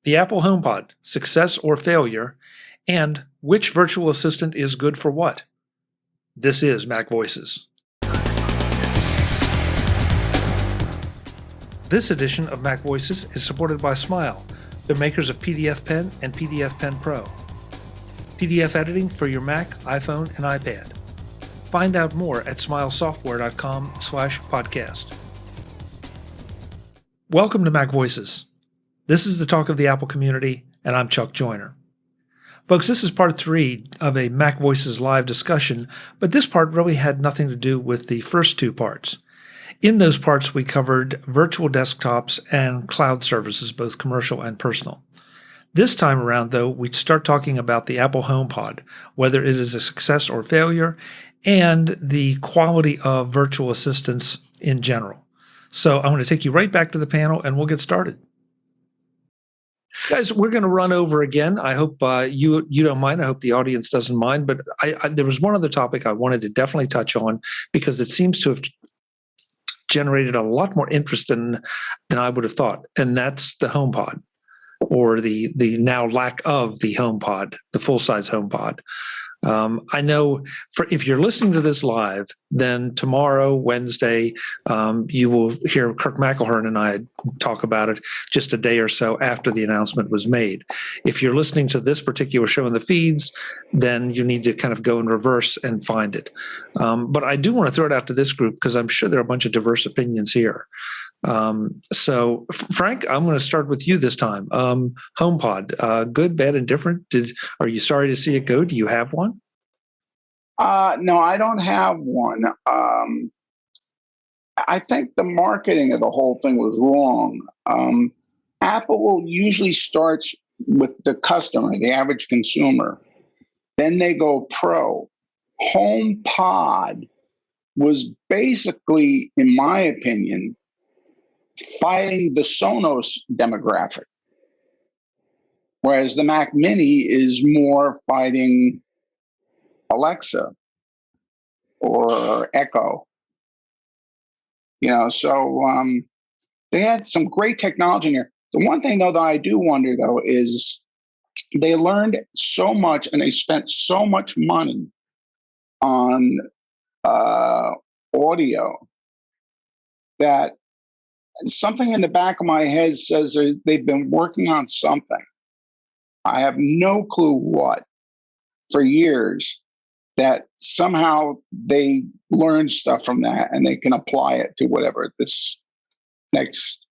the Apple HomePod, success or failure, and which virtual assistant is good for what. This is MacVoices. This edition of MacVoices is supported by Smile, the makers of Pdfpen and Pdfpen Pro. PDF editing for your Mac, iPhone, and iPad. Find out more at smilesoftware.com/podcast. Welcome to MacVoices. This is the talk of the Apple community, and I'm Chuck Joyner. Folks, this is part 3 of a MacVoices live discussion, but this part really had nothing to do with the first 2 parts. In those parts, we covered virtual desktops and cloud services, both commercial and personal. This time around, though, we start talking about the Apple HomePod, whether it is a success or failure, and the quality of virtual assistants in general. So I'm going to take you right back to the panel, and we'll get started. Guys, we're going to run over again. I hope you don't mind. I hope the audience doesn't mind. But there was one other topic I wanted to definitely touch on because it seems to have generated a lot more interest than I would have thought, and that's the HomePod, or the now lack of the HomePod, the full-size HomePod. I know if you're listening to this live, then tomorrow, Wednesday, you will hear Kirk McElhearn and I talk about it just a day or so after the announcement was made. If you're listening to this particular show in the feeds, then you need to kind of go in reverse and find it. But I do want to throw it out to this group because I'm sure there are a bunch of diverse opinions here. So Frank, I'm going to start with you this time. HomePod, good, bad, and different. Are you sorry to see it go? Do you have one? No, I don't have one. I think the marketing of the whole thing was wrong. Apple usually starts with the customer, the average consumer. Then they go pro. HomePod was basically, in my opinion, fighting the Sonos demographic, whereas the Mac Mini is more fighting Alexa or Echo. So they had some great technology in there. The one thing, though, that I do wonder, though, is they learned so much and they spent so much money on audio that something in the back of my head says they've been working on something. I have no clue what for years, that somehow they learned stuff from that and they can apply it to whatever this next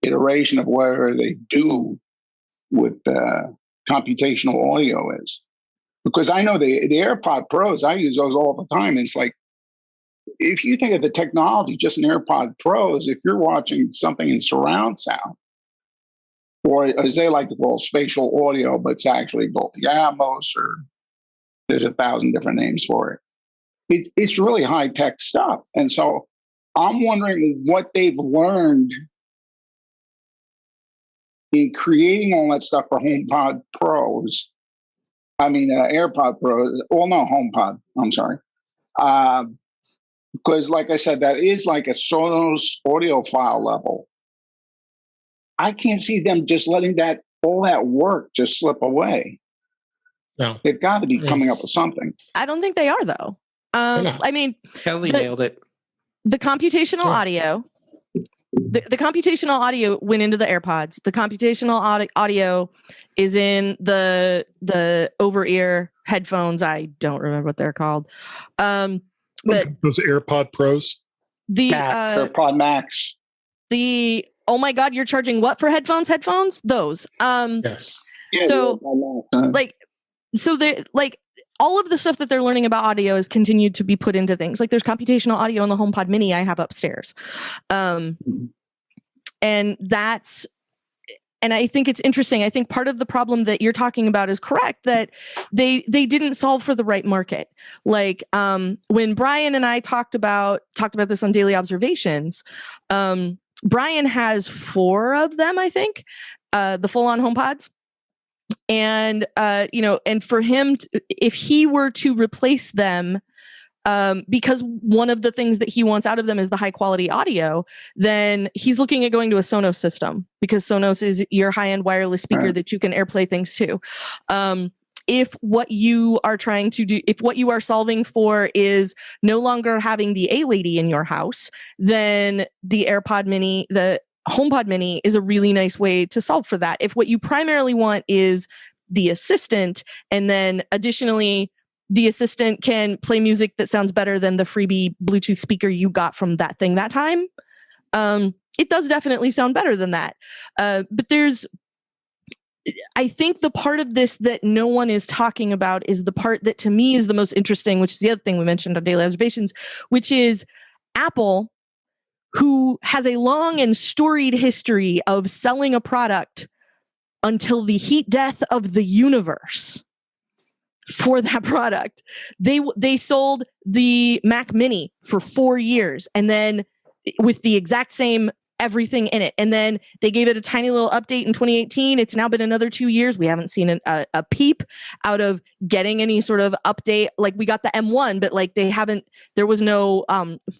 iteration of whatever they do with computational audio is. Because I know the AirPod Pros, I use those all the time. It's like, if you think of the technology, just an AirPod Pros, if you're watching something in surround sound, or as they like to call spatial audio, but it's actually Dolby Atmos, or there's 1,000 different names for it. It's really high-tech stuff. And so I'm wondering what they've learned in creating all that stuff for HomePod Pros. AirPod Pros. Well, no, HomePod. I'm sorry. Because, like I said, that is like a Sonos audiophile level. I can't see them just letting all that work just slip away. No, they've got to be coming up with something. I don't think they are, though. Kelly nailed it. The computational audio, the computational audio went into the AirPods. The computational audio is in the over-ear headphones. I don't remember what they're called. But those AirPod Pros, the AirPod Max, oh my God, you're charging what for headphones? Those. Yes. Yeah, so they all of the stuff that they're learning about audio has continued to be put into things. Like there's computational audio in the HomePod Mini I have upstairs. And I think it's interesting. I think part of the problem that you're talking about is correct, that they didn't solve for the right market. Like when Brian and I talked about this on Daily Observations, Brian has 4 of them, I think, the full-on HomePods. And, and for him, if he were to replace them because one of the things that he wants out of them is the high quality audio, then he's looking at going to a Sonos system, because Sonos is your high-end wireless speaker that you can AirPlay things to. If what you are trying to do, if what you are solving for is no longer having the A-Lady in your house, then the HomePod Mini is a really nice way to solve for that. If what you primarily want is the assistant, and then additionally, the assistant can play music that sounds better than the freebie Bluetooth speaker you got from that thing that time, it does definitely sound better than that. But I think the part of this that no one is talking about is the part that to me is the most interesting, which is the other thing we mentioned on Daily Observations, which is Apple, who has a long and storied history of selling a product until the heat death of the universe for that product. They sold the Mac Mini for 4 years, and then with the exact same everything in it. And then they gave it a tiny little update in 2018. It's now been another 2 years. We haven't seen a peep out of getting any sort of update. Like, we got the M1, but like there was no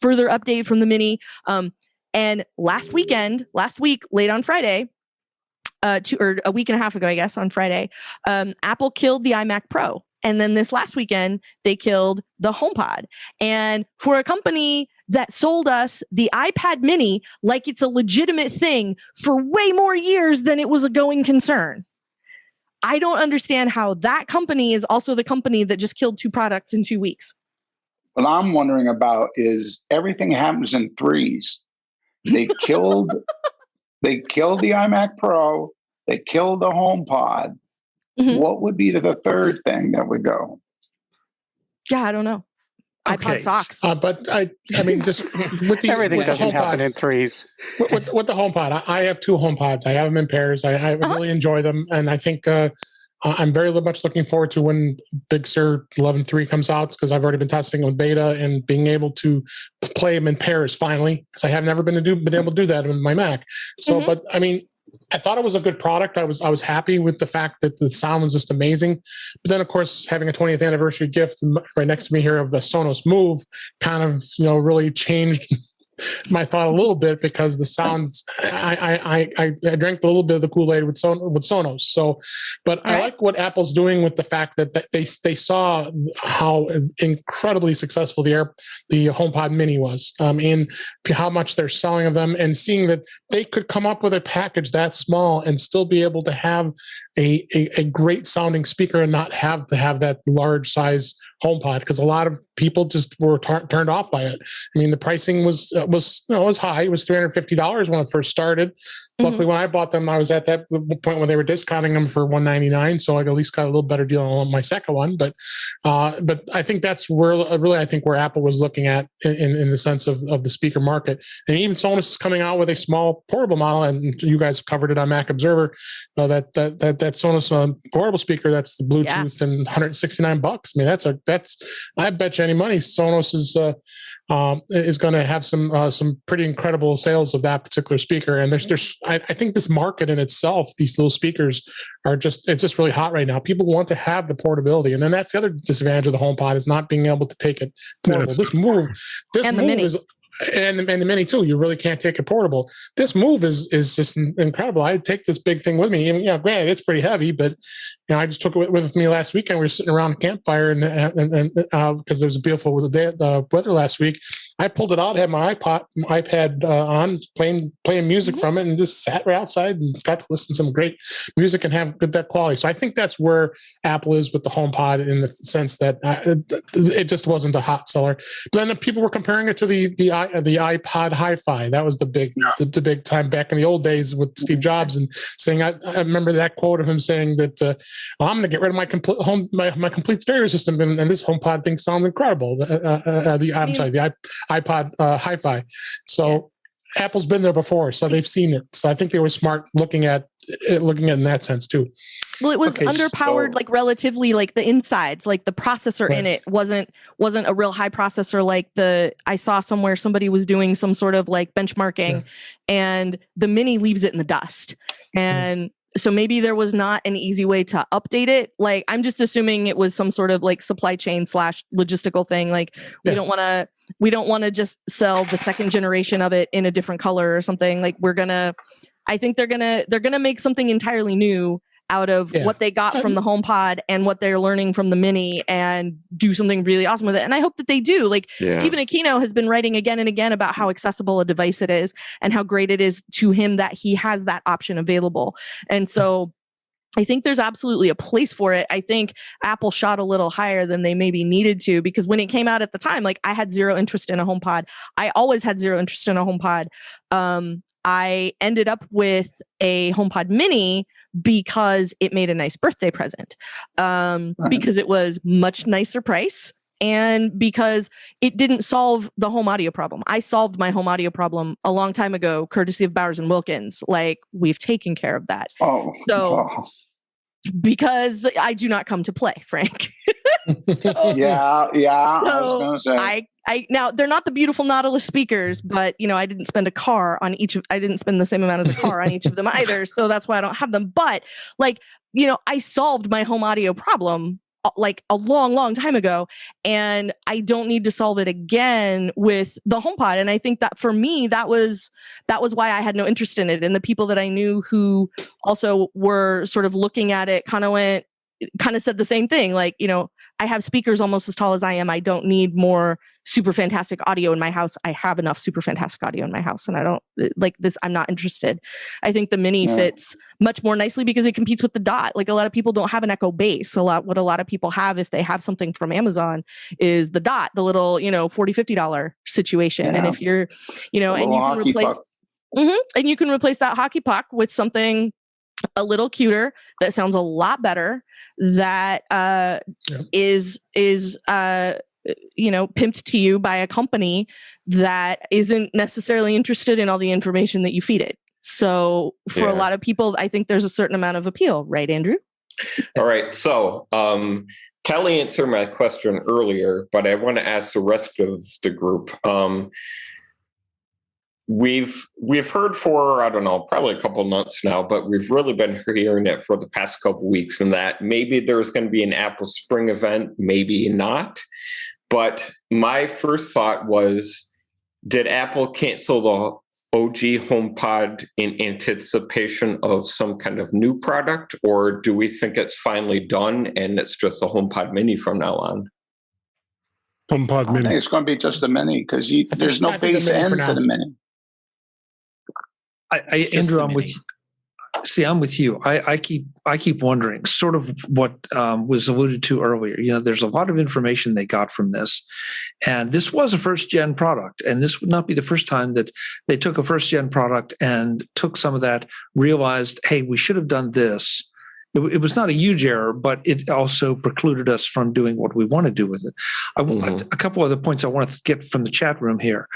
further update from the Mini. And last week, late on Friday, or a week and a half ago, I guess, on Friday, Apple killed the iMac Pro. And then this last weekend, they killed the HomePod. And for a company that sold us the iPad Mini like it's a legitimate thing for way more years than it was a going concern, I don't understand how that company is also the company that just killed 2 products in 2 weeks. What I'm wondering about is everything happens in threes. They killed the iMac Pro. They killed the HomePod. Mm-hmm. What would be the third thing that would go? Yeah, I don't know. Okay. iPod socks. But I mean, just with the everything with doesn't the happen in HomePods, threes. with the HomePod, I have 2 HomePods. I have them in pairs. I really enjoy them, and I think I'm very much looking forward to when Big Sur 11.3 comes out, because I've already been testing with beta and being able to play them in pairs finally, because I have never been able to do that with my Mac. So, but I mean, I thought it was a good product. I was happy with the fact that the sound was just amazing. But then, of course, having a 20th anniversary gift right next to me here of the Sonos Move kind of, really changed my thought a little bit, because the sounds, I drank a little bit of the Kool-Aid with Sonos. So, but I like what Apple's doing with the fact that they saw how incredibly successful the HomePod Mini was, and how much they're selling of them, and seeing that they could come up with a package that small and still be able to have a great sounding speaker and not have to have that large size HomePod, because a lot of people just were turned off by it. I mean, the pricing was high. It was $350 when it first started. Luckily, when I bought them, I was at that point when they were discounting them for $199, so I at least got a little better deal on my second one. But I think that's where Apple was looking at in the sense of the speaker market. And even Sonos is coming out with a small portable model, and you guys covered it on Mac Observer. That Sonos portable speaker, that's the Bluetooth, and $169. I mean, I bet you any money Sonos is going to have some pretty incredible sales of that particular speaker. And I think this market in itself, these little speakers it's just really hot right now. People want to have the portability. And then that's the other disadvantage of the HomePod, is not being able to take it portable. Yes. This move Mini. is, and the Mini too, you really can't take it portable. This Move is just incredible. I take this big thing with me, and granted, it's pretty heavy, but I just took it with me last weekend. We were sitting around a campfire, and because there was a beautiful weather last week, I pulled it out, had my iPad on, playing music from it, and just sat right outside and got to listen to some great music and have good that quality. So I think that's where Apple is with the HomePod, in the sense that it just wasn't a hot seller. But then the people were comparing it to the iPod Hi-Fi. That was the big time back in the old days with Steve Jobs, and saying, I remember that quote of him saying that I'm going to get rid of my complete stereo system, and this HomePod thing sounds incredible. The iPod Hi-Fi. So Apple's been there before, so they've seen it. So I think they were smart looking at it in that sense too. Well, it was underpowered, like relatively, like the insides, like the processor in it wasn't a real high processor. Like I saw somewhere somebody was doing some sort of like benchmarking, and the Mini leaves it in the dust. And So maybe there was not an easy way to update it. Like, I'm just assuming it was some sort of like supply chain / logistical thing. Like, we don't want to just sell the second generation of it in a different color or something. Like, I think they're gonna make something entirely new out of what they got from the HomePod and what they're learning from the Mini, and do something really awesome with it. And I hope that they do. Like, Stephen Aquino has been writing again and again about how accessible a device it is and how great it is to him that he has that option available. And so I think there's absolutely a place for it. I think Apple shot a little higher than they maybe needed to, because when it came out at the time, like, I had zero interest in a HomePod. I always had zero interest in a HomePod. I ended up with a HomePod Mini because it made a nice birthday present, because it was much nicer price, and because it didn't solve the home audio problem. I solved my home audio problem a long time ago, courtesy of Bowers & Wilkins. Like, we've taken care of that. Because I do not come to play, Frank. I was going to say. Now, they're not the beautiful Nautilus speakers, but I didn't spend I didn't spend the same amount as a car on each of them either. So that's why I don't have them. But I solved my home audio problem like a long, long time ago, and I don't need to solve it again with the HomePod. And I think that for me, that was why I had no interest in it. And the people that I knew who also were sort of looking at it kind of said the same thing. Like, I have speakers almost as tall as I am. I don't need more super fantastic audio in my house. I have enough super fantastic audio in my house, and I don't like this. I'm not interested. I think the Mini fits much more nicely because it competes with the Dot. Like, a lot of people don't have an Echo Base. What a lot of people have, if they have something from Amazon, is the Dot, the little, $40, $50 situation. And if you're, and you can replace, and you can replace that hockey puck with something a little cuter that sounds a lot better, that is pimped to you by a company that isn't necessarily interested in all the information that you feed it. So for a lot of people, I think there's a certain amount of appeal, right, Andrew? All right. So Kelly answered my question earlier, but I want to ask the rest of the group. We've heard for, I don't know, probably a couple months now, but we've really been hearing it for the past couple weeks, and that maybe there's going to be an Apple Spring event, maybe not. But my first thought was, did Apple cancel the OG HomePod in anticipation of some kind of new product, or do we think it's finally done and it's just a HomePod Mini from now on? HomePod Mini. I think it's going to be just a Mini, because there's no base end to the Mini. Andrew, I'm with you. I keep wondering, sort of what was alluded to earlier. There's a lot of information they got from this, and this was a first-gen product, and this would not be the first time that they took a first-gen product and took some of that, realized, hey, we should have done this. It was not a huge error, but it also precluded us from doing what we want to do with it. A couple other points I want to get from the chat room here.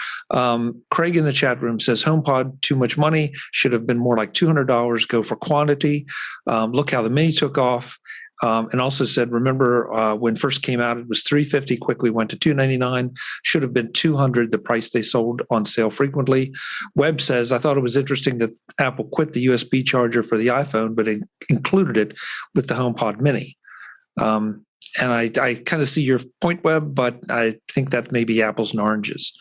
Craig in the chat room says, HomePod, too much money, should have been more like $200, go for quantity. Look how the Mini took off. And also said, remember when first came out, it was $350, quickly went to $299, should have been $200, the price they sold on sale frequently. Webb says, I thought it was interesting that Apple quit the USB charger for the iPhone, but it included it with the HomePod Mini. And I kind of see your point, Webb, but I think that may be apples and oranges.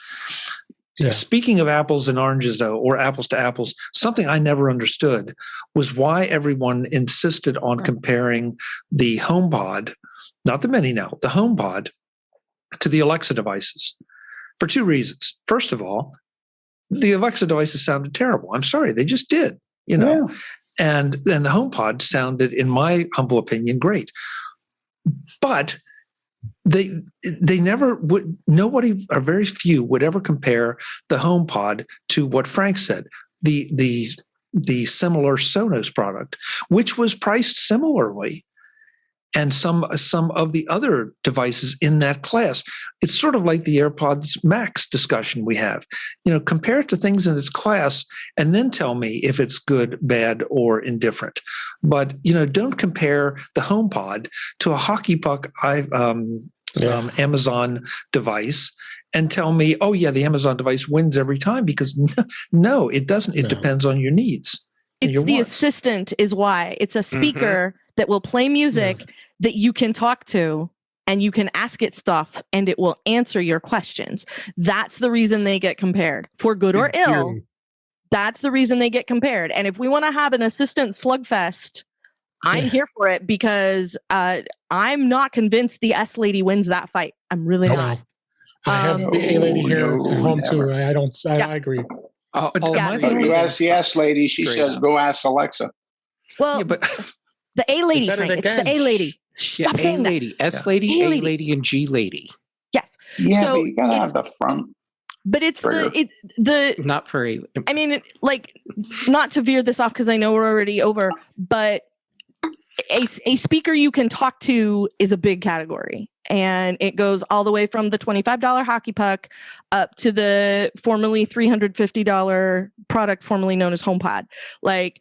Yeah. Speaking of apples and oranges, though, or apples to apples, something I never understood was why everyone insisted on comparing the HomePod, not the Mini now, the HomePod, to the Alexa devices, for two reasons. First of all, the Alexa devices sounded terrible. I'm sorry, they just did, And then the HomePod sounded, in my humble opinion, great. But they never would, nobody or very few would ever compare the HomePod to what Frank said, the similar Sonos product, which was priced similarly, and some of the other devices in that class. It's sort of like the AirPods Max discussion we have. Compare it to things in its class and then tell me if it's good, bad, or indifferent. But, don't compare the HomePod to a hockey puck Amazon device and tell me, oh, yeah, the Amazon device wins every time, because no, it doesn't. It depends on your needs. It's Your the wants. assistant is why. It's a speaker that will play music that you can talk to, and you can ask it stuff and it will answer your questions. That's the reason they get compared, for good or ill. That's the reason they get compared. And if we want to have an assistant slugfest, I'm here for it, because I'm not convinced the S lady wins that fight. I'm really not. I have the A lady here at home never. too. I agree. You ask the S lady, she says, "Go ask Alexa." Well, but the A lady, said it Frank. It's again. the A lady. Stop saying that. lady, S lady, A A lady. lady, and G lady. Yes. Yeah, So but you gotta it's- have the front. But it's Trigger. the Not for A. I mean, like, not to veer this off because I know we're already over, but a speaker you can talk to is a big category. And it goes all the way from the $25 hockey puck up to the formerly $350 product formerly known as HomePod. Like,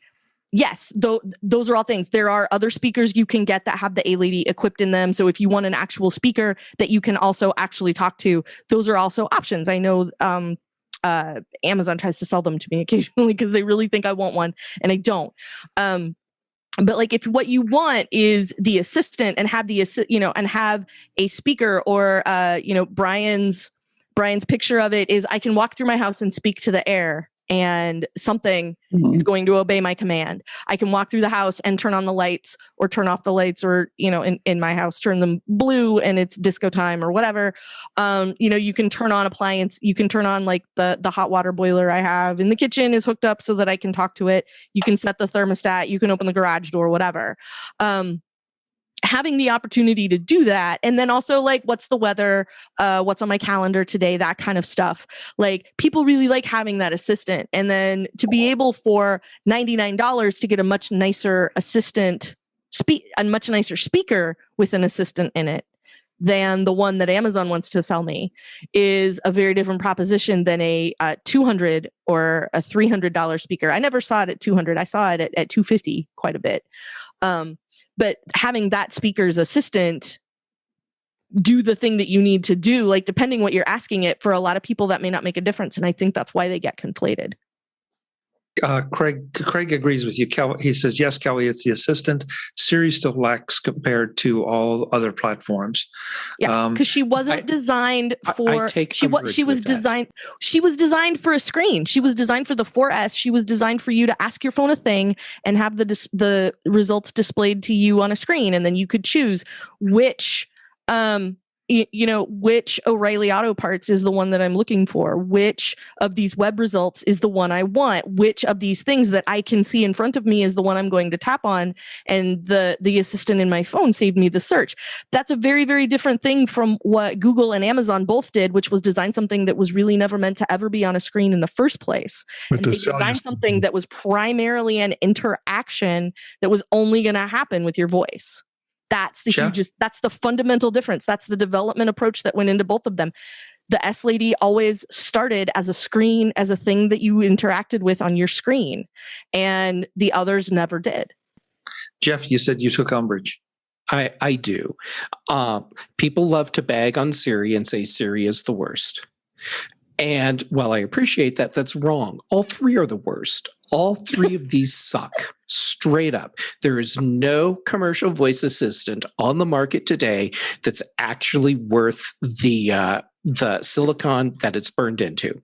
yes, those are all things. There are other speakers you can get that have the A-Lady equipped in them. So if you want an actual speaker that you can also actually talk to, those are also options. I know Amazon tries to sell them to me occasionally because they really think I want one, and I don't. But like, if what you want is the assistant and have and have a speaker, or Brian's picture of it is, I can walk through my house and speak to the air, and something is going to obey my command. I can walk through the house and turn on the lights or turn off the lights, or, in my house, turn them blue and it's disco time or whatever. You can turn on appliance. You can turn on like the hot water boiler I have in the kitchen is hooked up so that I can talk to it. You can set the thermostat. You can open the garage door, whatever. Having the opportunity to do that, and then also like, what's the weather, what's on my calendar today, that kind of stuff. Like, people really like having that assistant, and then to be able for $99 to get a much nicer assistant, a much nicer speaker with an assistant in it than the one that Amazon wants to sell me, is a very different proposition than a $200 or a $300 speaker. I never saw it at $200. I saw it at $250 quite a bit. But having that speaker's assistant do the thing that you need to do, like, depending what you're asking it, for a lot of people that may not make a difference. And I think that's why they get conflated. Craig agrees with you. He says, yes, Kelly, it's the assistant. Siri still lacks compared to all other platforms. Yeah, because she wasn't designed for. She was designed. She was designed for a screen. She was designed for the 4S. She was designed for you to ask your phone a thing and have the results displayed to you on a screen, and then you could choose which. Which O'Reilly Auto Parts is the one that I'm looking for? Which of these web results is the one I want? Which of these things that I can see in front of me is the one I'm going to tap on? And the assistant in my phone saved me the search. That's a very, very different thing from what Google and Amazon both did, which was design something that was really never meant to ever be on a screen in the first place. And they designed something that was primarily an interaction that was only going to happen with your voice. That's that's the fundamental difference. That's the development approach that went into both of them. The S Lady always started as a screen, as a thing that you interacted with on your screen, and the others never did. Jeff, you said you took umbrage. I do. People love to bag on Siri and say Siri is the worst. And while I appreciate that, that's wrong. All three are the worst. All three of these suck. Straight up. There is no commercial voice assistant on the market today that's actually worth the silicon that it's burned into.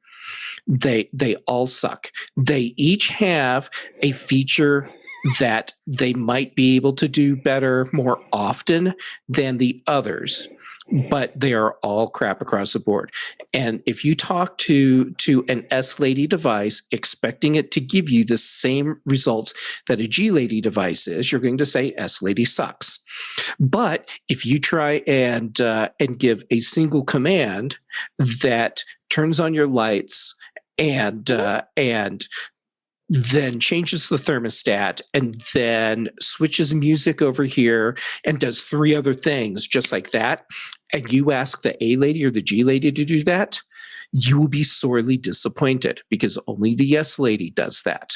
They all suck. They each have a feature that they might be able to do better more often than the others, but they are all crap across the board. And if you talk to an S-Lady device expecting it to give you the same results that a G-Lady device is, you're going to say S-Lady sucks. But if you try and give a single command that turns on your lights and then changes the thermostat and then switches music over here and does three other things just like that, and you ask the A-Lady or the G-Lady to do that, you will be sorely disappointed because only the S-Lady does that.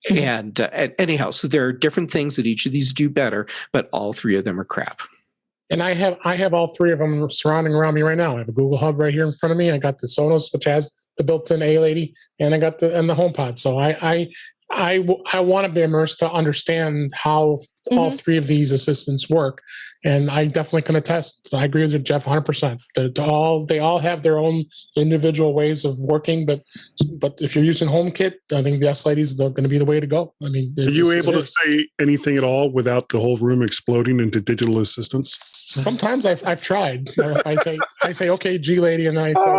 And anyhow, so there are different things that each of these do better, but all three of them are crap. And I have all three of them surrounding around me right now. I have a Google Hub right here in front of me. I got the Sonos, which has the built-in A-Lady, and I got the HomePod. So I I want to be immersed to understand how all three of these assistants work, and I definitely can attest. I agree with Jeff 100%. They all have their own individual ways of working, but if you're using HomeKit, I think the S ladies are going to be the way to go. I mean, are you able to say anything at all without the whole room exploding into digital assistants? Sometimes I've tried. I say okay, G lady, and then I say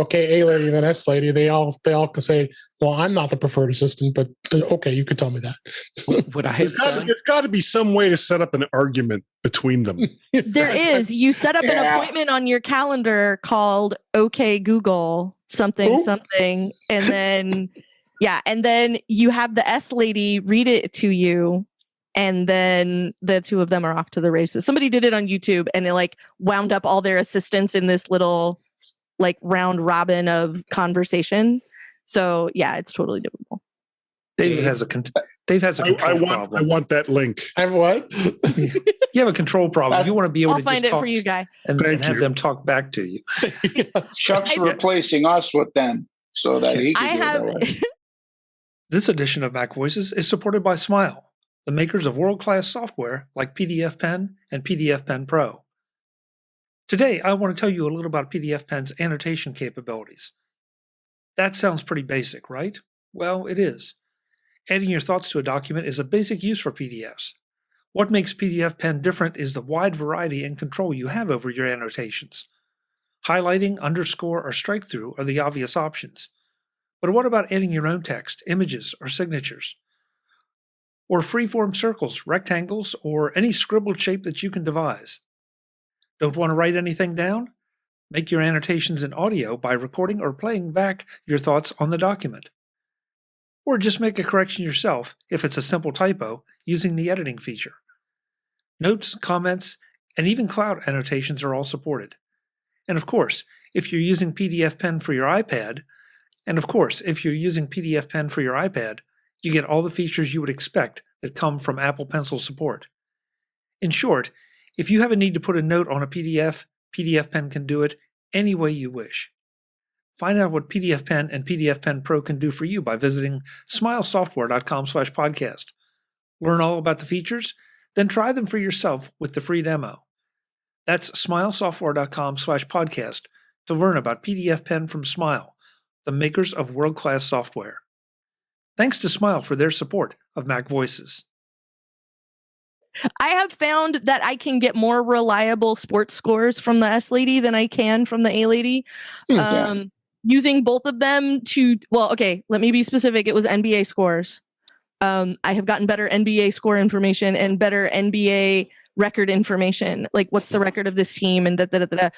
okay, A lady, and then S lady. They all can say, well, I'm not the preferred assistant, but okay, you could tell me that. There's got to be some way to set up an argument between them. There is. You set up an appointment on your calendar called OK Google something, and then and then you have the S lady read it to you, and then the two of them are off to the races. Somebody did it on YouTube, and it like wound up all their assistants in this little like round robin of conversation. So yeah, it's totally doable. Dave has a control problem. I want that link. I have what? You have a control problem. You want to be able I'll to find just it talk for you, Guy, and have them talk back to you. Chuck's replacing us with them so that he can do it. This edition of MacVoices is supported by Smile, the makers of world-class software like Pdfpen and Pdfpen Pro. Today, I want to tell you a little about Pdfpen's annotation capabilities. That sounds pretty basic, right? Well, it is. Adding your thoughts to a document is a basic use for PDFs. What makes Pdfpen different is the wide variety and control you have over your annotations. Highlighting, underscore, or strike through are the obvious options. But what about adding your own text, images, or signatures? Or freeform circles, rectangles, or any scribbled shape that you can devise? Don't want to write anything down? Make your annotations in audio by recording or playing back your thoughts on the document. Or just make a correction yourself if it's a simple typo using the editing feature. Notes, comments, and even cloud annotations are all supported. And of course, if you're using Pdfpen for your iPad, you get all the features you would expect that come from Apple Pencil support. In short, if you have a need to put a note on a PDF, Pdfpen can do it any way you wish. Find out what Pdfpen and Pdfpen Pro can do for you by visiting smilesoftware.com/podcast. Learn all about the features, then try them for yourself with the free demo. That's smilesoftware.com/podcast to learn about Pdfpen from Smile, the makers of world-class software. Thanks to Smile for their support of MacVoices. I have found that I can get more reliable sports scores from the S lady than I can from the A lady. Using both of them let me be specific. It was NBA scores. I have gotten better NBA score information and better NBA record information. Like, what's the record of this team? And the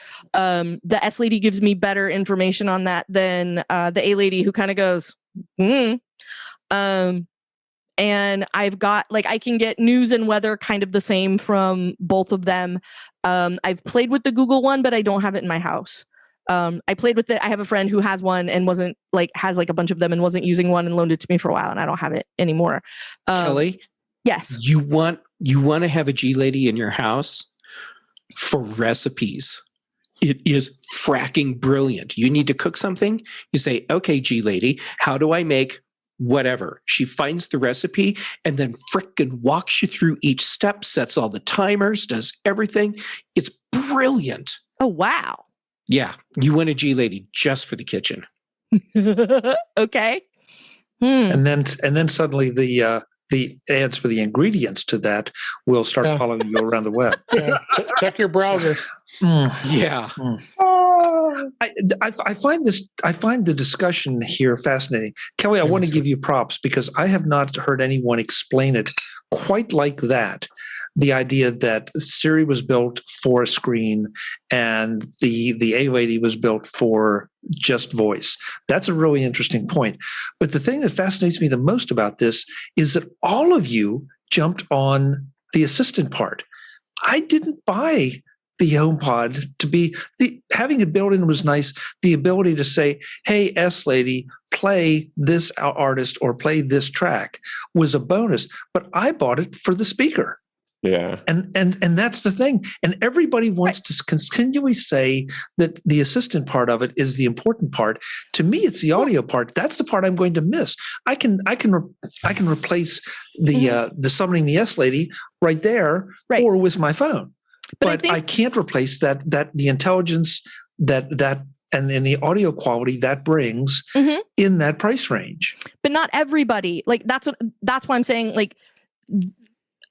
S lady gives me better information on that than the A lady, who kind of goes, and I've got I can get news and weather kind of the same from both of them. I've played with the Google one, but I don't have it in my house. I played with it. I have a friend who has one and has a bunch of them and wasn't using one and loaned it to me for a while, and I don't have it anymore. Kelly? Yes. You want to have a G lady in your house for recipes. It is fracking brilliant. You need to cook something. You say, okay, G lady, how do I make whatever? She finds the recipe and then frickin' walks you through each step, sets all the timers, does everything. It's brilliant. Oh, wow. Yeah. You want a G lady just for the kitchen. Okay. And then suddenly the ads for the ingredients to that will start following you around the web. Check your browser. Yeah. I find the discussion here fascinating. Kelly, I want to give you props because I have not heard anyone explain it quite like that. The idea that Siri was built for a screen and the A lady was built for just voice. That's a really interesting point. But the thing that fascinates me the most about this is that all of you jumped on the assistant part. I didn't buy the HomePod to be having it built in was nice. The ability to say, hey, S lady, play this artist or play this track was a bonus, but I bought it for the speaker. Yeah. And that's the thing. And everybody wants to continually say that the assistant part of it is the important part. To me, it's the audio part. That's the part I'm going to miss. I can replace the summoning the yes lady right there, or with my phone. But I can't replace that the intelligence that and the audio quality that brings in that price range. But not everybody. Like that's why I'm saying, like,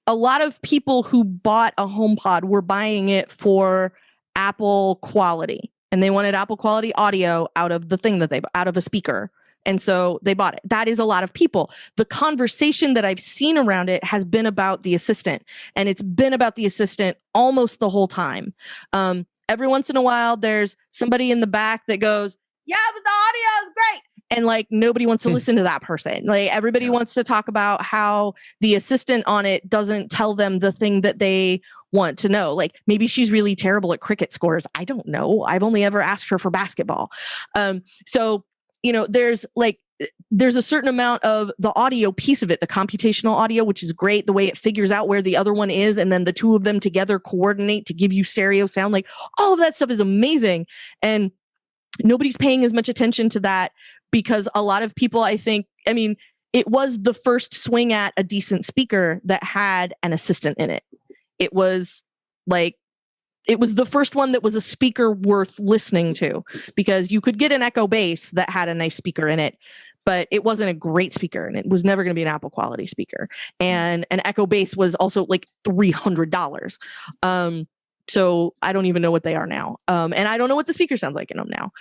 a lot of people who bought a HomePod were buying it for Apple quality, and they wanted Apple quality audio out of the thing out of a speaker. And so they bought it. That is a lot of people. The conversation that I've seen around it has been about the assistant, and it's been about the assistant almost the whole time. Every once in a while, there's somebody in the back that goes, "Yeah, but the audio is great." And like, nobody wants to listen to that person. Like, everybody wants to talk about how the assistant on it doesn't tell them the thing that they want to know. Like, maybe she's really terrible at cricket scores. I don't know. I've only ever asked her for basketball. So, there's a certain amount of the audio piece of it, the computational audio, which is great, the way it figures out where the other one is, and then the two of them together coordinate to give you stereo sound. Like, all of that stuff is amazing. And nobody's paying as much attention to that because a lot of people, it was the first swing at a decent speaker that had an assistant in it. It was the first one that was a speaker worth listening to, because you could get an Echo Bass that had a nice speaker in it, but it wasn't a great speaker, and it was never going to be an Apple quality speaker. And an Echo Bass was also like $300. So I don't even know what they are now. And I don't know what the speaker sounds like in them now.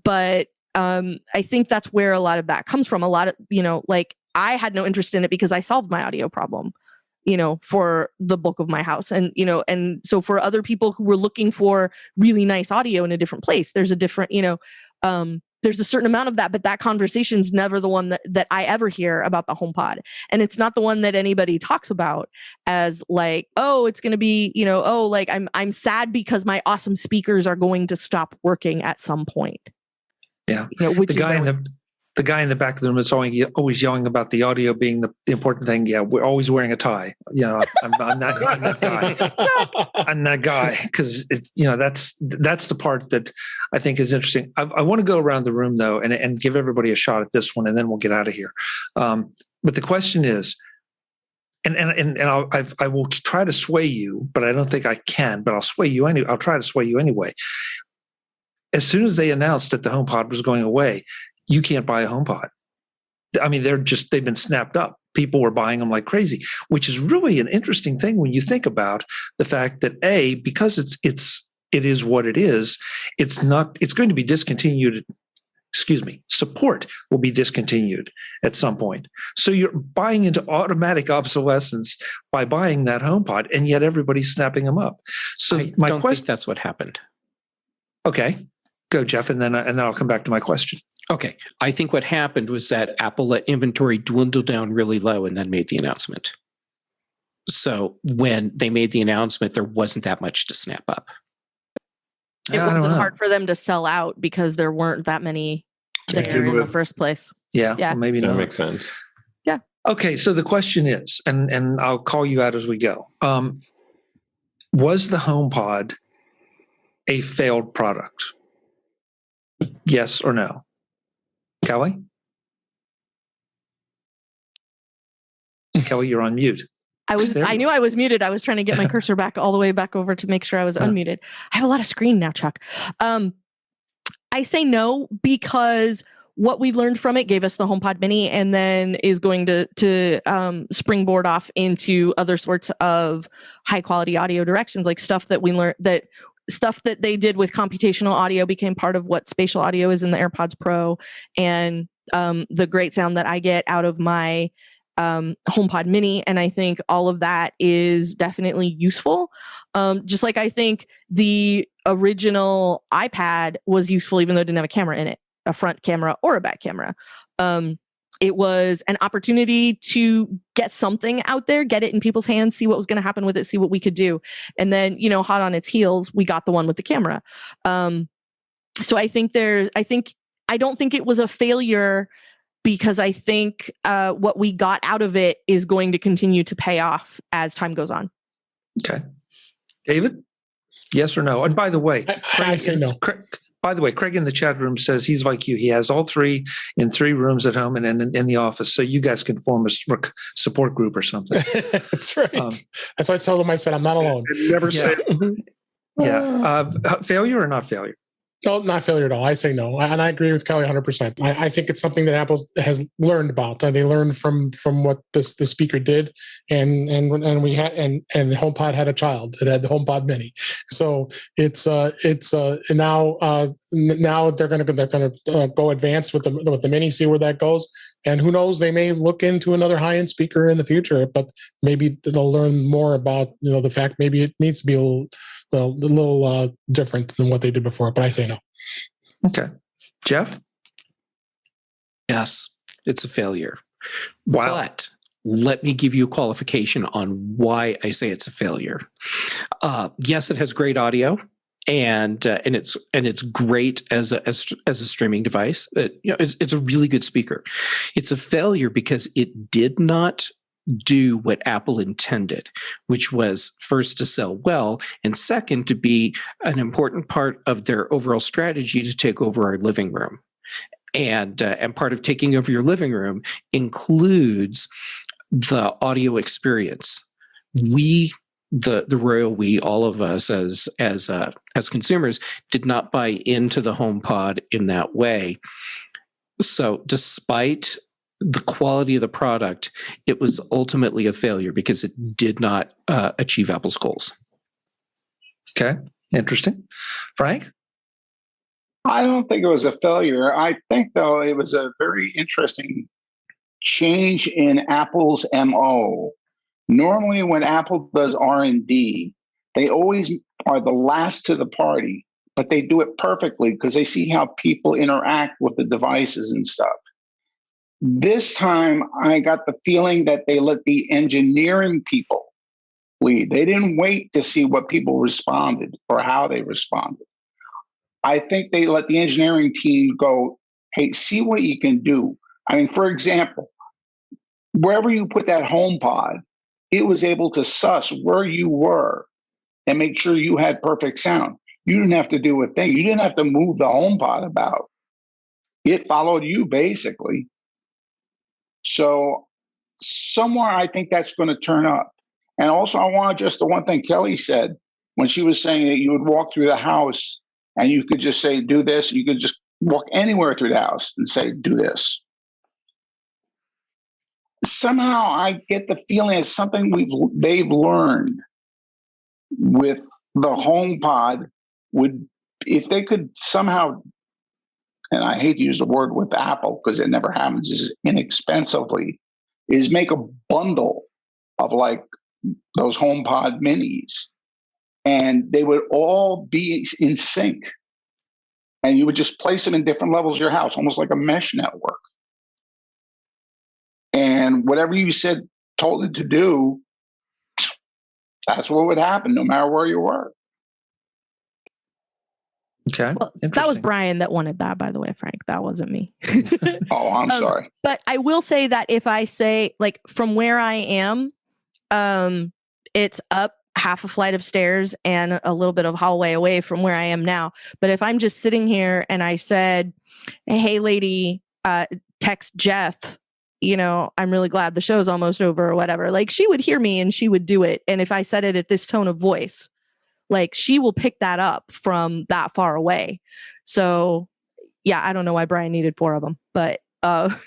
But I think that's where a lot of that comes from. A lot of, I had no interest in it because I solved my audio problem, for the bulk of my house. And, and so for other people who were looking for really nice audio in a different place, there's a different, there's a certain amount of that, but that conversation's never the one that I ever hear about the HomePod. And it's not the one that anybody talks about as like, oh, it's going to be, I'm sad because my awesome speakers are going to stop working at some point. Yeah. The guy in the back of the room that's always yelling about the audio being the important thing. Yeah, we're always wearing a tie. I'm that guy. I'm that guy because that's the part that I think is interesting. I want to go around the room though and give everybody a shot at this one, and then we'll get out of here. But the question is, and I will try to sway you, but I don't think I can. But I'll sway you anyway. I'll try to sway you anyway. As soon as they announced that the HomePod was going away, you can't buy a HomePod. I mean, they've been snapped up. People were buying them like crazy, which is really an interesting thing when you think about the fact that because it is what it is, it's going to be discontinued. Support will be discontinued at some point. So you're buying into automatic obsolescence by buying that HomePod, and yet everybody's snapping them up. So I don't think that's what happened. Okay. Go, Jeff, and then I'll come back to my question. Okay. I think what happened was that Apple let inventory dwindle down really low and then made the announcement. So when they made the announcement, there wasn't that much to snap up. It wasn't hard for them to sell out because there weren't that many there in the first place. Yeah. Well, maybe that not. makes sense. Yeah. Okay. So the question is, and I'll call you out as we go. Was the HomePod a failed product? Yes or no? Kelly? Kelly, you're on mute. I knew I was muted. I was trying to get my cursor back all the way back over to make sure I was unmuted. I have a lot of screen now, Chuck. I say no because what we learned from it gave us the HomePod Mini, and then is going to springboard off into other sorts of high quality audio directions, like stuff that we learned stuff that they did with computational audio became part of what spatial audio is in the AirPods Pro, and the great sound that I get out of my HomePod Mini. And I think all of that is definitely useful. Just like I think the original iPad was useful, even though it didn't have a camera in it, a front camera or a back camera. It was an opportunity to get something out there, get it in people's hands, see what was going to happen with it, see what we could do. And then, hot on its heels, we got the one with the camera. So I don't think it was a failure, because I think what we got out of it is going to continue to pay off as time goes on. Okay. David? Yes or no? And by the way, I say no. Craig in the chat room says he's like you. He has all three in 3 rooms at home and in the office. So you guys can form a support group or something. That's right. That's why I told him, I said, I'm not alone. And never say Yeah. Failure or not failure? No, not failure at all. I say no, and I agree with Kelly 100%. I think it's something that Apple has learned about. They learned from what the speaker did, and we had and the HomePod had a child. It had the HomePod Mini, so it's now they're going to go advanced with the Mini, see where that goes, and who knows, they may look into another high-end speaker in the future, but maybe they'll learn more about the fact maybe it needs to be a little different than what they did before. But I say no. Okay. Jeff? Yes, it's a failure. Wow. But let me give you a qualification on why I say it's a failure. Yes, it has great audio, and it's great as a streaming device. It's a really good speaker. It's a failure because it did not do what Apple intended, which was first to sell well, and second to be an important part of their overall strategy to take over our living room. And part of taking over your living room includes the audio experience. The royal we, all of us as consumers, did not buy into the HomePod in that way. So despite the quality of the product, it was ultimately a failure because it did not achieve Apple's goals. Okay, interesting. Frank? I don't think it was a failure. I think, though, it was a very interesting change in Apple's MO. Normally, when Apple does R&D, they always are the last to the party, but they do it perfectly because they see how people interact with the devices and stuff. This time, I got the feeling that they let the engineering people lead. They didn't wait to see what people responded or how they responded. I think they let the engineering team go, hey, see what you can do. I mean, for example, wherever you put that HomePod, it was able to suss where you were and make sure you had perfect sound. You didn't have to do a thing. You didn't have to move the HomePod about. It followed you, basically. So somewhere I think that's going to turn up. And also I want just the one thing Kelly said when she was saying that you would walk through the house and you could just say, do this. You could just walk anywhere through the house and say, do this. Somehow I get the feeling it's something they've learned with the HomePod if they could somehow, and I hate to use the word with Apple because it never happens, is inexpensively, is make a bundle of like those HomePod minis, and they would all be in sync, and you would just place them in different levels of your house, almost like a mesh network. And whatever you told it to do, that's what would happen, no matter where you were. Okay. Well, that was Brian that wanted that, by the way, Frank. That wasn't me. Oh, I'm sorry. But I will say that if I say, like, from where I am, it's up half a flight of stairs and a little bit of hallway away from where I am now. But if I'm just sitting here and I said, hey, lady, text Jeff, I'm really glad the show's almost over or whatever, like, she would hear me and she would do it. And if I said it at this tone of voice, like, she will pick that up from that far away. So, yeah, I don't know why Brian needed 4 of them, but that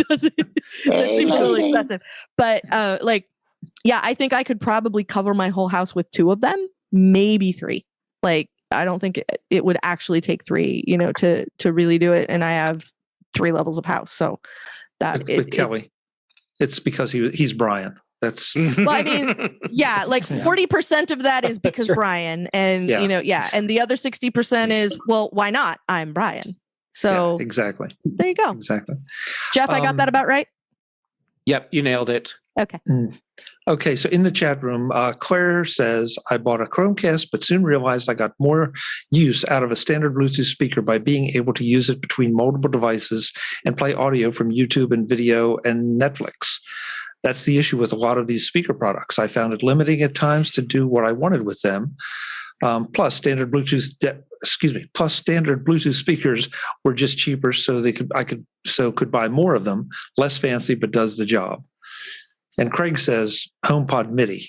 seems a little excessive. But yeah, I think I could probably cover my whole house with 2 of them, maybe 3. Like, I don't think it would actually take 3, to really do it. And I have 3 levels of house, so that Kelly, it's because he's Brian. That's well, I mean, yeah, like 40% of that is because Brian, and and the other 60% is, well, why not? I'm Brian. So exactly. There you go. Exactly. Jeff, I got that about right? Yep, you nailed it. Okay. Okay, so in the chat room, Claire says, I bought a Chromecast, but soon realized I got more use out of a standard Bluetooth speaker by being able to use it between multiple devices and play audio from YouTube and video and Netflix. That's the issue with a lot of these speaker products. I found it limiting at times to do what I wanted with them. Plus standard Bluetooth speakers were just cheaper, so I could buy more of them, less fancy, but does the job. And Craig says HomePod MIDI.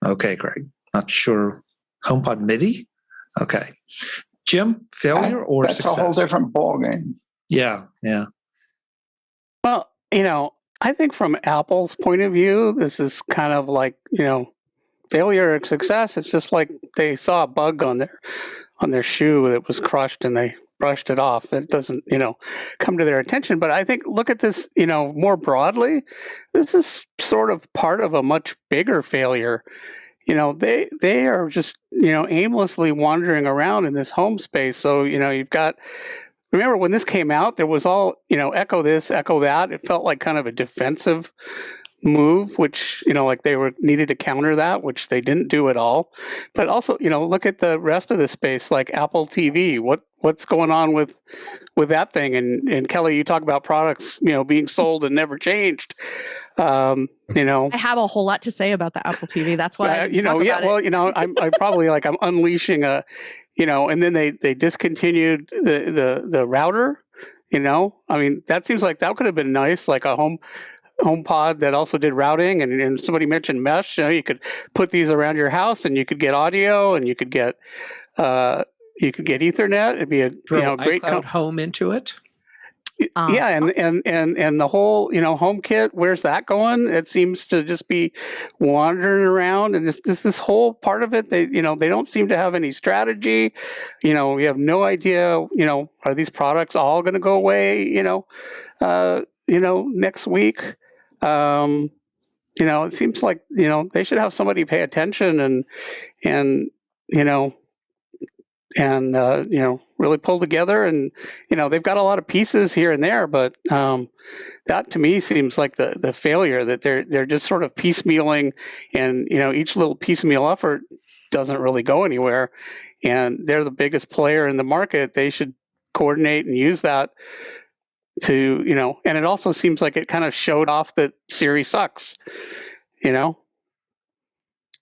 Okay, Craig, not sure. HomePod MIDI? Okay. Jim, failure or that's success? a whole different ballgame. Yeah. Well, I think from Apple's point of view, this is kind of like, failure or success. It's just like they saw a bug on their shoe that was crushed and they brushed it off. It doesn't, come to their attention. But I think, look at this, more broadly. This is sort of part of a much bigger failure. They are just, aimlessly wandering around in this home space. So, you've got, remember when this came out, there was all, echo this, echo that. It felt like kind of a defensive move, which, like they needed to counter that, which they didn't do at all. But also, look at the rest of the space, like Apple TV. What's going on with that thing? And Kelly, you talk about products, being sold and never changed. I have a whole lot to say about the Apple TV. That's why I'm probably like I'm unleashing a, and then they discontinued the router. That seems like that could have been nice, like a HomePod that also did routing, and somebody mentioned mesh. You could put these around your house, and you could get audio, and you could get Ethernet. It'd be a great iCloud Home into it. Yeah, and the whole HomeKit, where's that going? It seems to just be wandering around, and this whole part of it, they don't seem to have any strategy. We have no idea. Are these products all going to go away? Next week. It seems like they should have somebody pay attention and really pull together. And they've got a lot of pieces here and there, but that to me seems like the failure, that they're just sort of piecemealing, and each little piecemeal effort doesn't really go anywhere. And they're the biggest player in the market. They should coordinate and use that to and it also seems like it kind of showed off that Siri sucks. It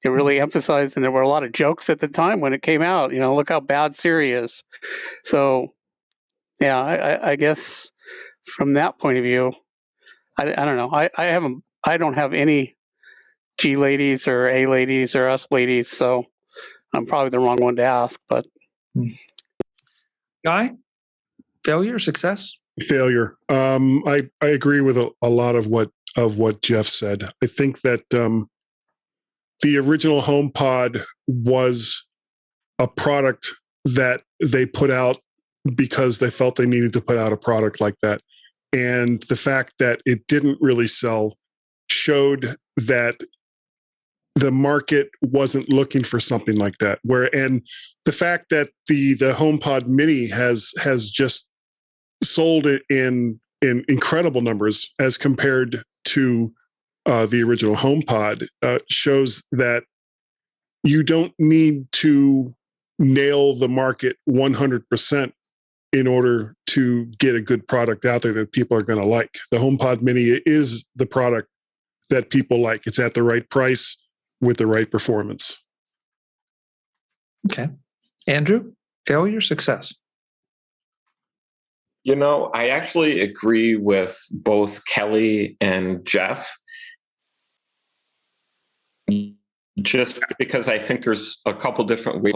really emphasized, and there were a lot of jokes at the time when it came out. Look how bad Siri is. So, yeah, I guess from that point of view, I don't know. I don't have any G ladies or A ladies or S ladies, so I'm probably the wrong one to ask. But Guy, failure, success? Failure. I agree with a lot of what Jeff said. I think that the original HomePod was a product that they put out because they felt they needed to put out a product like that. And the fact that it didn't really sell showed that the market wasn't looking for something like that. And the fact that the HomePod Mini has just sold it in incredible numbers as compared to the original HomePod shows that you don't need to nail the market 100% in order to get a good product out there that people are going to like. The HomePod Mini is the product that people like. It's at the right price with the right performance. Okay. Andrew, failure, success? I actually agree with both Kelly and Jeff, just because I think there's a couple different ways.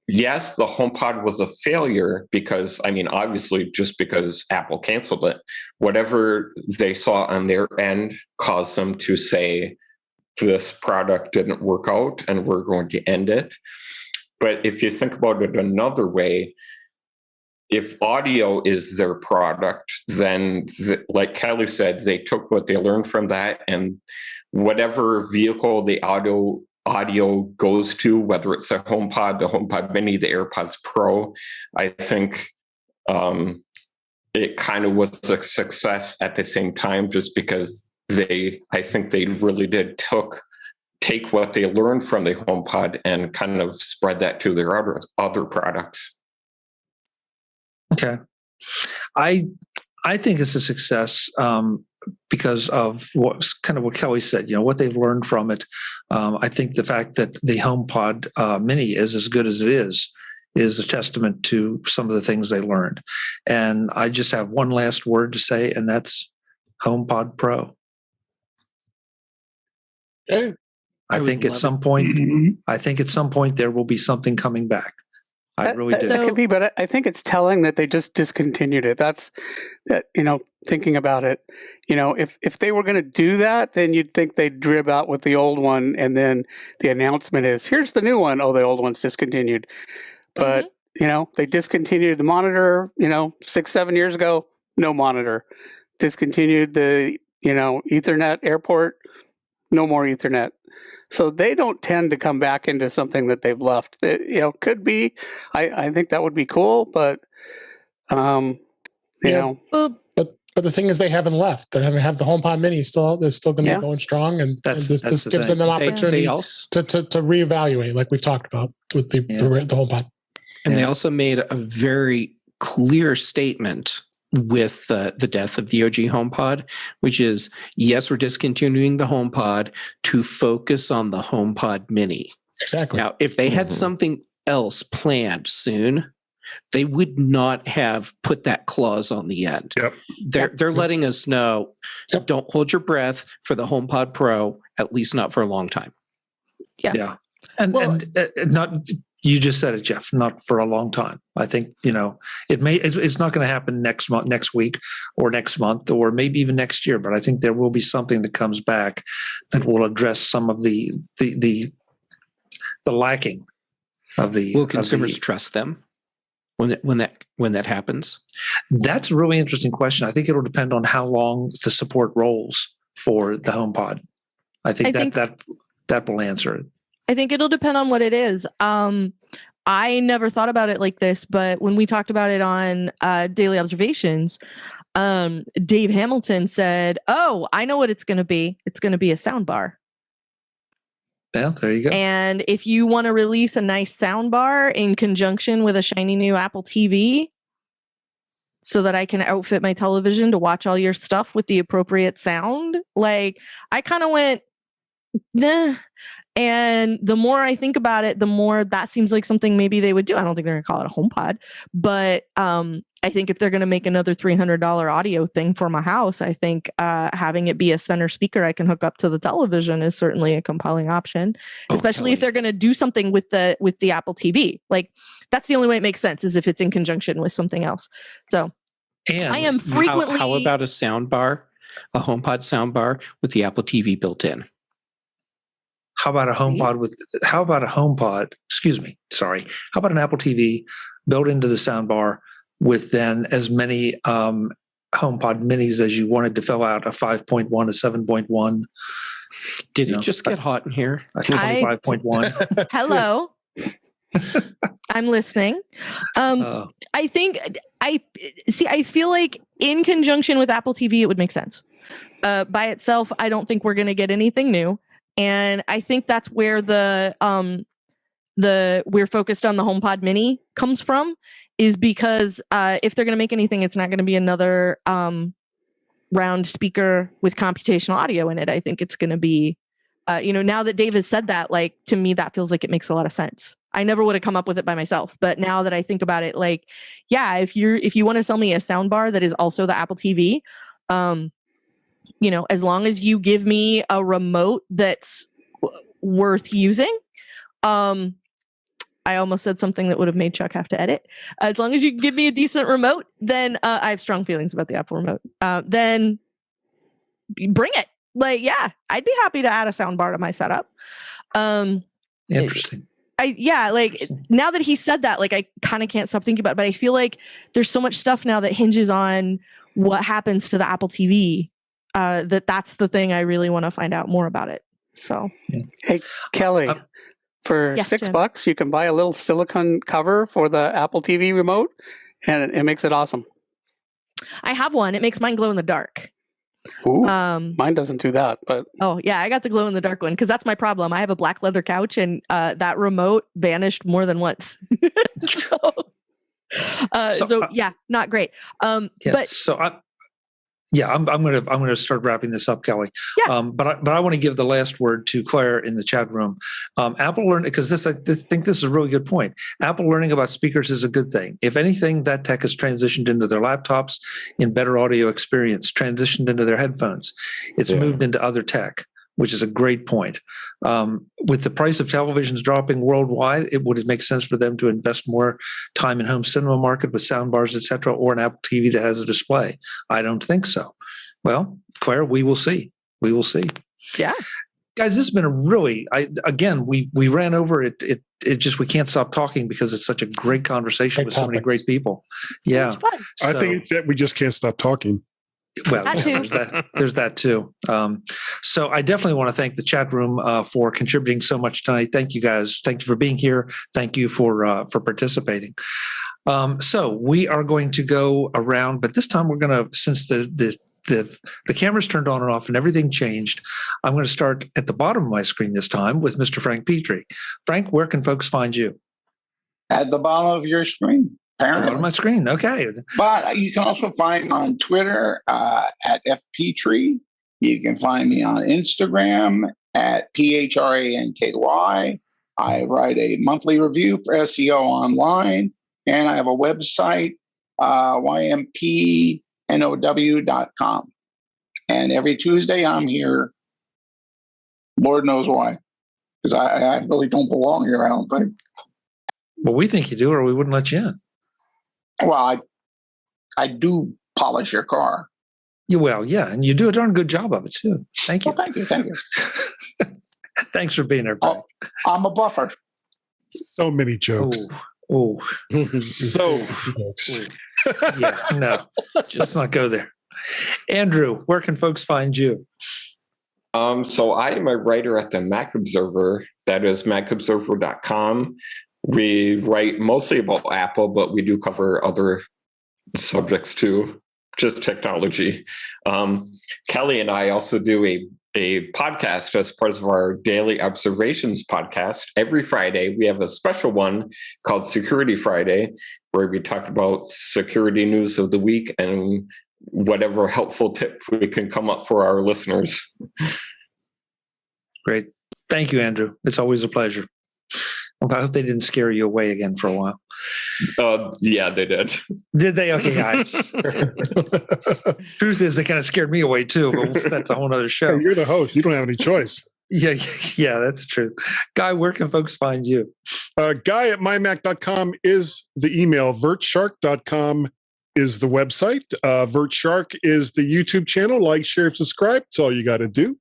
Yes, the HomePod was a failure because, obviously, just because Apple canceled it. Whatever they saw on their end caused them to say, this product didn't work out and we're going to end it. But if you think about it another way, if audio is their product, then like Kelly said, they took what they learned from that, and whatever vehicle the audio goes to, whether it's a HomePod, the HomePod Mini, the AirPods Pro, I think it kind of was a success at the same time, just because I think they really did take what they learned from the HomePod and kind of spread that to their other products. Okay. I I think it's a success because of what Kelly said. What they've learned from it. I think the fact that the HomePod Mini is as good as it is a testament to some of the things they learned. And I just have one last word to say, and that's HomePod Pro. Okay. I think at some point there will be something coming back. I really do. That could be, but I think it's telling that they just discontinued it. That's that, thinking about it, if they were going to do that, then you'd think they'd drib out with the old one, and then the announcement is, here's the new one. Oh, the old one's discontinued. But, they discontinued the monitor, 6-7 years ago, no monitor. Discontinued the, Ethernet airport, no more Ethernet. So they don't tend to come back into something that they've left. It, could be. I think that would be cool, but But the thing is, they haven't left. They have the HomePod Mini still. They're still going to be going strong, and this gives them an opportunity to reevaluate, like we've talked about with the HomePod. And they also made a very clear statement with the death of the OG HomePod, which is, yes, we're discontinuing the HomePod to focus on the HomePod Mini. Exactly. Now, if they had something else planned soon, they would not have put that clause on the end. Yep. They're letting us know, don't hold your breath for the HomePod Pro, at least not for a long time. Yeah. And not... You just said it, Jeff. Not for a long time. I think it's not going to happen next week, or next month, or maybe even next year. But I think there will be something that comes back that will address some of the lacking of the. Will consumers trust them when that happens? That's a really interesting question. I think it will depend on how long the support rolls for the HomePod. I think that will answer it. I think it'll depend on what it is. I never thought about it like this, but when we talked about it on Daily Observations, Dave Hamilton said, "Oh, I know what it's going to be. It's going to be a sound bar." Yeah, there you go. And if you want to release a nice sound bar in conjunction with a shiny new Apple TV, so that I can outfit my television to watch all your stuff with the appropriate sound, I kind of went, nah. And the more I think about it, the more that seems like something maybe they would do. I don't think they're going to call it a HomePod, but I think if they're going to make another $300 audio thing for my house, I think having it be a center speaker I can hook up to the television is certainly a compelling option, especially if they're going to do something with the Apple TV. That's the only way it makes sense, is if it's in conjunction with something else. So I am frequently... How about a sound bar, a HomePod sound bar with the Apple TV built in? How about a HomePod how about an Apple TV built into the soundbar with then as many HomePod Minis as you wanted to fill out, a 5.1, a 7.1. Did it just get hot in here? A 25.1. Hello. I'm listening. I feel like in conjunction with Apple TV, it would make sense. By itself, I don't think we're going to get anything new. And I think that's where we're focused on the HomePod Mini comes from, is because if they're going to make anything, it's not going to be another round speaker with computational audio in it. I think it's going to be, now that Dave has said that, to me, that feels like it makes a lot of sense. I never would have come up with it by myself, but now that I think about it, if you want to sell me a soundbar that is also the Apple TV, as long as you give me a remote that's worth using, I almost said something that would have made Chuck have to edit. As long as you give me a decent remote, then I have strong feelings about the Apple remote. Then bring it. I'd be happy to add a soundbar to my setup. Interesting. Now that he said that, I kind of can't stop thinking about it, but I feel like there's so much stuff now that hinges on what happens to the Apple TV. That's the thing I really want to find out more about it. So, hey, Kelly, for $6, you can buy a little silicone cover for the Apple TV remote, and it makes it awesome. I have one. It makes mine glow in the dark. Ooh, mine doesn't do that, but I got the glow in the dark one because that's my problem. I have a black leather couch, and that remote vanished more than once. So not great. Yeah, I'm gonna start wrapping this up, Kelly. Yeah. But I want to give the last word to Claire in the chat room. Apple learning, because I think this is a really good point. Apple learning about speakers is a good thing. If anything, that tech has transitioned into their laptops in better audio experience, transitioned into their headphones. It's moved into other tech, which is a great point. With the price of televisions dropping worldwide, would it make sense for them to invest more time in home cinema market with sound bars, et cetera, or an Apple TV that has a display? I don't think so. Well, Claire, we will see. We will see. Yeah. Guys, this has been a really, we ran over it. It just, we can't stop talking because it's such a great conversation with so many great people. Yeah. I think it's that we just can't stop talking. Well, there's that too. So I definitely want to thank the chat room for contributing so much tonight. Thank you guys. Thank you for being here. Thank you for participating. So we are going to go around, but this time we're going to, since the camera's turned on and off and everything changed, I'm going to start at the bottom of my screen this time with Mr. Frank Petrie. Frank, where can folks find you? At the bottom of your screen. On my screen, okay. But you can also find me on Twitter at fpetrie. You can find me on Instagram at PHRANKY. I write a monthly review for SEO Online, and I have a website, ympnow.com. And every Tuesday I'm here. Lord knows why, because I really don't belong here, I don't think. Well, we think you do, or we wouldn't let you in. Well, I do polish your car. Yeah, and you do a darn good job of it too. Thank you. Well, thank you. Thanks for being there, Frank. I'm a buffer. So many jokes. Oh, so many jokes. Yeah, no, let's not go there. Andrew, where can folks find you? So I am a writer at the Mac Observer. That is macobserver.com. We write mostly about Apple, but we do cover other subjects too, just technology. Kelly and I also do a podcast as part of our Daily Observations podcast. Every Friday, we have a special one called Security Friday, where we talk about security news of the week and whatever helpful tip we can come up for our listeners. Great. Thank you, Andrew. It's always a pleasure. I hope they didn't scare you away again for a while. Yeah, they did. Did they? Okay. Truth is, they kind of scared me away too, but that's a whole other show. Hey, you're the host. You don't have any choice. Yeah, that's true. Guy, where can folks find you? Guy at mymac.com is the email. vertshark.com is the website. VertShark is the YouTube channel. Like, share, subscribe. That's all you got to do.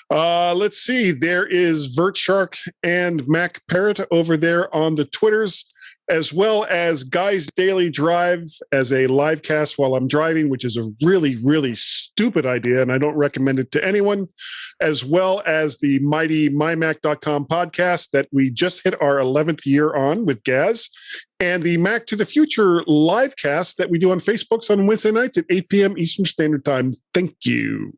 Let's see. There is VertShark and Mac Parrot over there on the Twitters, as well as Guy's Daily Drive as a live cast while I'm driving, which is a really, really stupid idea, and I don't recommend it to anyone, as well as the mighty mymac.com podcast that we just hit our 11th year on with Gaz, and the Mac to the Future live cast that we do on Facebook on Wednesday nights at 8 p.m. Eastern Standard Time. Thank you.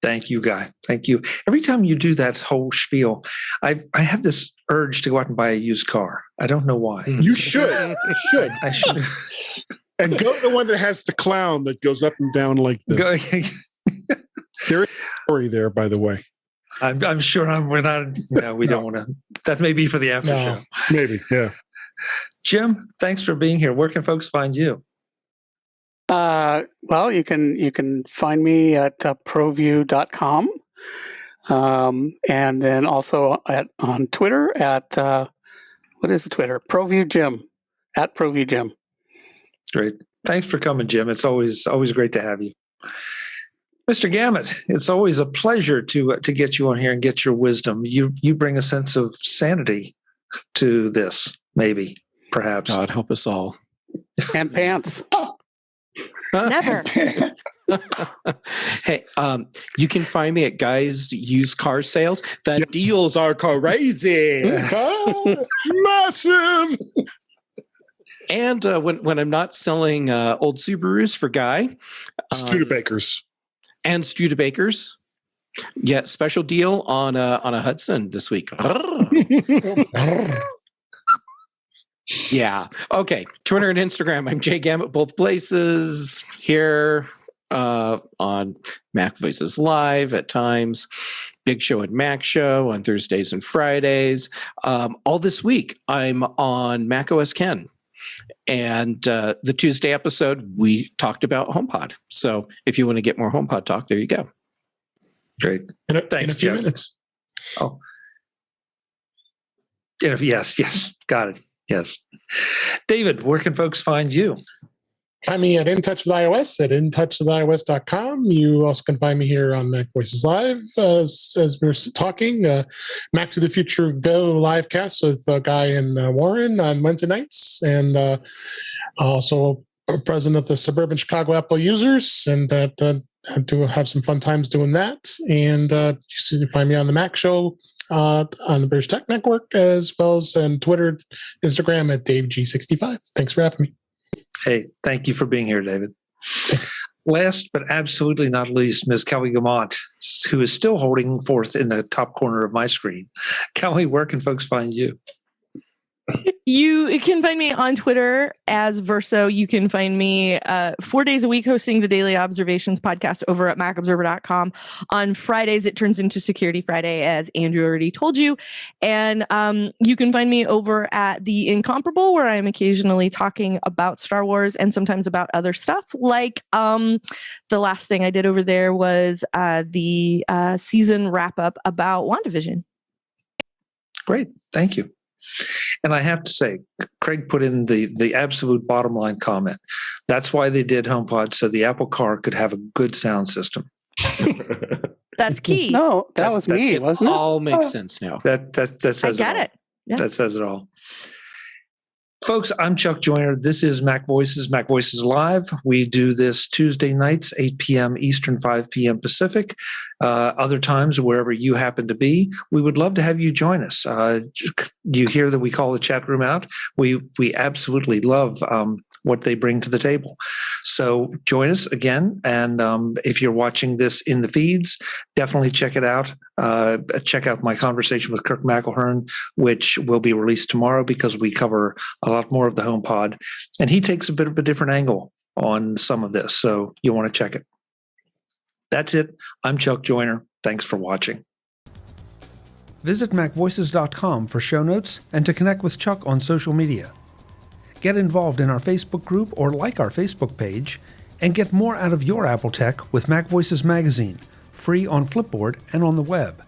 Thank you, Guy. Thank you. Every time you do that whole spiel, I have this urge to go out and buy a used car. I don't know why. You should. I should. And go to the one that has the clown that goes up and down like this. There is a story there, by the way. I'm sure we're not. No, we don't want to. That may be for the after show. Maybe, yeah. Jim, thanks for being here. Where can folks find you? Well, you can find me at proview.com, and then also on Twitter at what is the Twitter? ProView Jim, at ProView Jim. Great. Thanks for coming, Jim. It's always great to have you. Mr. Gamet, it's always a pleasure to get you on here and get your wisdom. You bring a sense of sanity to this, maybe, perhaps. God help us all. And pants. Never. Hey, you can find me at Guys Used Car Sales. The deals are crazy. Massive. And when I'm not selling old Subarus for Guy. Studebakers. And Studebakers. Yeah, special deal on a Hudson this week. Yeah. Okay. Twitter and Instagram. I'm Jay Gamet, both places. Here on MacVoices Live at times, Big Show and Mac Show on Thursdays and Fridays. All this week, I'm on macOS Ken. And the Tuesday episode, we talked about HomePod. So if you want to get more HomePod talk, there you go. Great. Thanks, in a few Jeff. minutes. Oh. Yes. Got it. Yes. David, where can folks find you? Find me at In Touch with iOS at intouchwithios.com. You also can find me here on MacVoices Live as we're talking. Mac to the Future Go live cast with Guy and Warren on Wednesday nights. And also president of the Suburban Chicago Apple Users. And do have some fun times doing that. And you can find me on the Mac Show on the British Tech Network, as well as on Twitter, Instagram at DaveG65. Thanks for having me. Hey, thank you for being here, David. Last but absolutely not least, Ms. Kelly Guimont, who is still holding forth in the top corner of my screen. Kelly, where can folks find you? You can find me on Twitter as Verso. You can find me 4 days a week hosting the Daily Observations podcast over at macobserver.com. On Fridays, it turns into Security Friday, as Andrew already told you. And you can find me over at The Incomparable, where I'm occasionally talking about Star Wars and sometimes about other stuff. Like the last thing I did over there was the season wrap-up about WandaVision. Great. Thank you. And I have to say, Craig put in the absolute bottom line comment. That's why they did HomePod, so the Apple car could have a good sound system. That's key. No, that was me, wasn't it? All makes sense now. That says I get it. Yeah. That says it all. Folks, I'm Chuck Joyner. This is MacVoices, MacVoices Live. We do this Tuesday nights, 8 p.m. Eastern, 5 p.m. Pacific. Other times, wherever you happen to be, we would love to have you join us. You hear that we call the chat room out. We absolutely love what they bring to the table. So join us again. And if you're watching this in the feeds, definitely check it out. Check out my conversation with Kirk McElhearn, which will be released tomorrow because we cover a lot more of the HomePod. And he takes a bit of a different angle on some of this. So you'll want to check it. That's it. I'm Chuck Joyner. Thanks for watching. Visit MacVoices.com for show notes and to connect with Chuck on social media. Get involved in our Facebook group or like our Facebook page, and get more out of your Apple tech with MacVoices Magazine, free on Flipboard and on the web.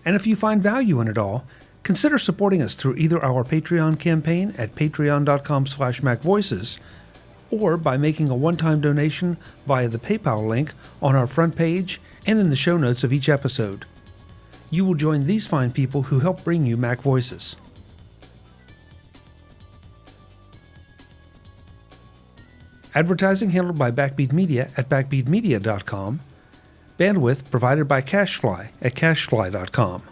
And if you find value in it all, consider supporting us through either our Patreon campaign at patreon.com/MacVoices or by making a one-time donation via the PayPal link on our front page and in the show notes of each episode. You will join these fine people who help bring you Mac Voices. Advertising handled by Backbeat Media at backbeatmedia.com. Bandwidth provided by CacheFly at cachefly.com.